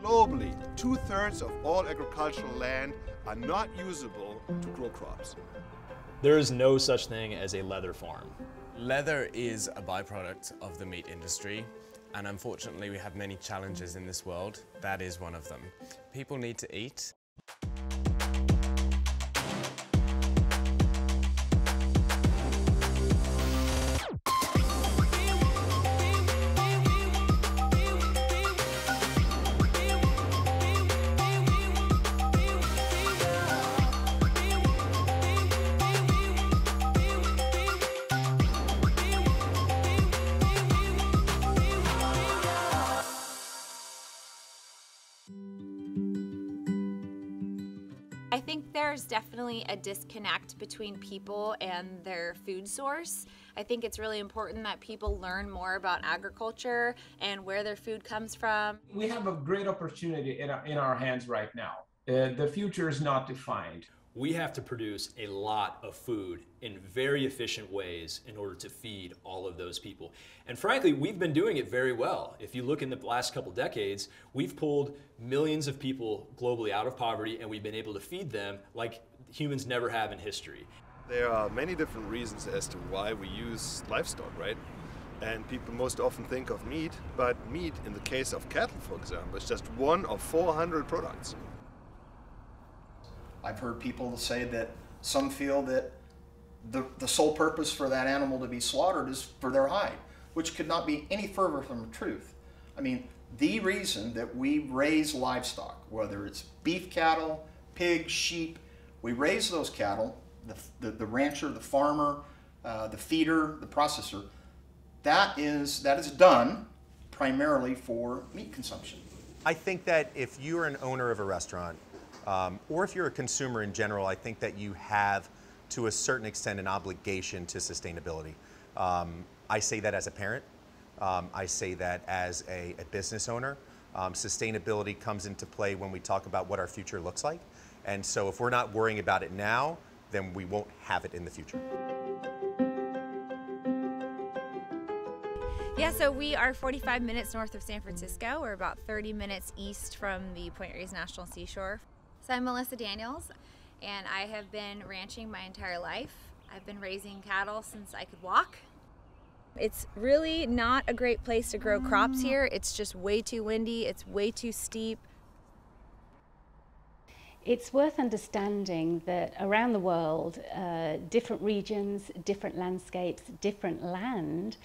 Globally, 2/3 of all agricultural land are not usable to grow crops. There is no such thing as a leather farm. Leather is a byproduct of the meat industry, and unfortunately we have many challenges in this world. That is one of them. People need to eat. I think there's definitely a disconnect between people and their food source. I think it's really important that people learn more about agriculture and where their food comes from. We have a great opportunity in our hands right now. The future is not defined. We have to produce a lot of food in very efficient ways in order to feed all of those people. And frankly, we've been doing it very well. If you look in the last couple decades, we've pulled millions of people globally out of poverty, and we've been able to feed them like humans never have in history. There are many different reasons as to why we use livestock, right? And people most often think of meat, but meat, in the case of cattle, for example, is just one of 400 products. I've heard people say that some feel that the sole purpose for that animal to be slaughtered is for their hide, which could not be any further from the truth. I mean, the reason that we raise livestock, whether it's beef cattle, pigs, sheep, we raise those cattle, the rancher, the farmer, the feeder, the processor, that is done primarily for meat consumption. I think that if you're an owner of a restaurant, or if you're a consumer in general, I think that you have, to a certain extent, an obligation to sustainability. I say that as a parent. I say that as a business owner. Sustainability comes into play when we talk about what our future looks like. And so if we're not worrying about it now, then we won't have it in the future. Yeah, so we are 45 minutes north of San Francisco. We're about 30 minutes east from the Point Reyes National Seashore. So I'm Melissa Daniels, and I have been ranching my entire life. I've been raising cattle since I could walk. It's really not a great place to grow crops here. It's just way too windy, it's way too steep. It's worth understanding that around the world, different regions, different landscapes, different land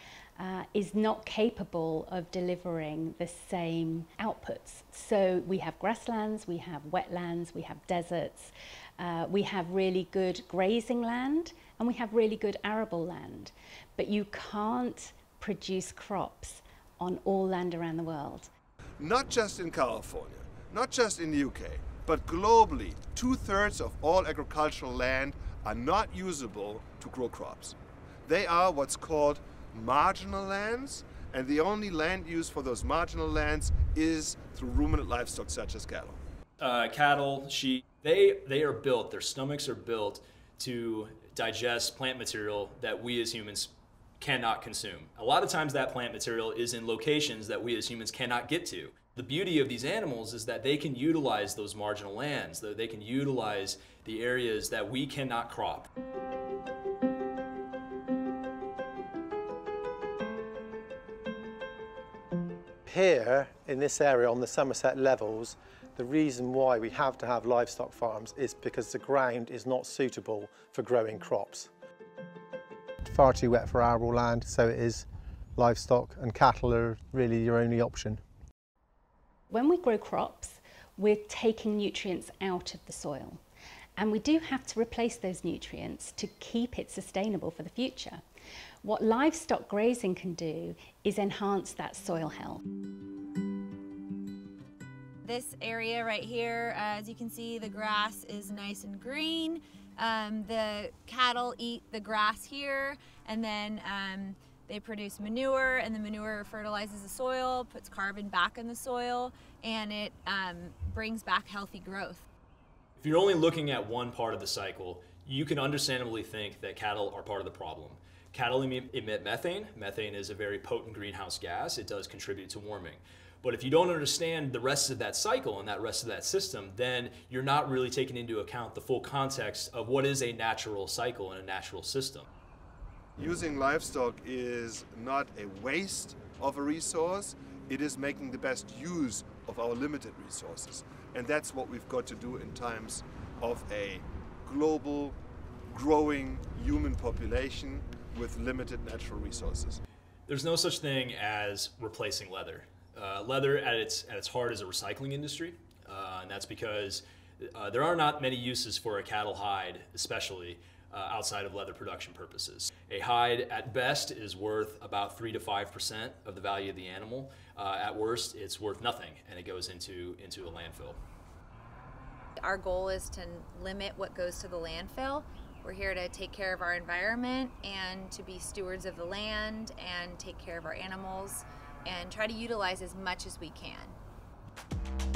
is not capable of delivering the same outputs. So we have grasslands, we have wetlands, we have deserts, we have really good grazing land, and we have really good arable land. But you can't produce crops on all land around the world. Not just in California, not just in the UK, but globally, 2/3 of all agricultural land are not usable to grow crops. They are what's called marginal lands, and the only land use for those marginal lands is through ruminant livestock such as cattle. Cattle, sheep, they are built, their stomachs are built to digest plant material that we as humans cannot consume. A lot of times that plant material is in locations that we as humans cannot get to. The beauty of these animals is that they can utilize those marginal lands, they can utilize the areas that we cannot crop. Here, in this area on the Somerset levels, the reason why we have to have livestock farms is because the ground is not suitable for growing crops. Far too wet for arable land, so it is livestock and cattle are really your only option. When we grow crops, we're taking nutrients out of the soil, and we do have to replace those nutrients to keep it sustainable for the future. What livestock grazing can do is enhance that soil health. This area right here, as you can see, the grass is nice and green. The cattle eat the grass here, and then they produce manure, and the manure fertilizes the soil, puts carbon back in the soil, and it brings back healthy growth. If you're only looking at one part of the cycle, you can understandably think that cattle are part of the problem. Cattle emit methane. Methane is a very potent greenhouse gas. It does contribute to warming. But if you don't understand the rest of that cycle and that rest of that system, then you're not really taking into account the full context of what is a natural cycle and a natural system. Using livestock is not a waste of a resource, it is making the best use of our limited resources. And that's what we've got to do in times of a global, growing human population with limited natural resources. There's no such thing as replacing leather. Leather at its heart is a recycling industry, and that's because there are not many uses for a cattle hide, especially outside of leather production purposes. A hide at best is worth about 3 to 5% of the value of the animal. At worst, it's worth nothing, and it goes into a landfill. Our goal is to limit what goes to the landfill. We're here to take care of our environment and to be stewards of the land and take care of our animals and try to utilize as much as we can.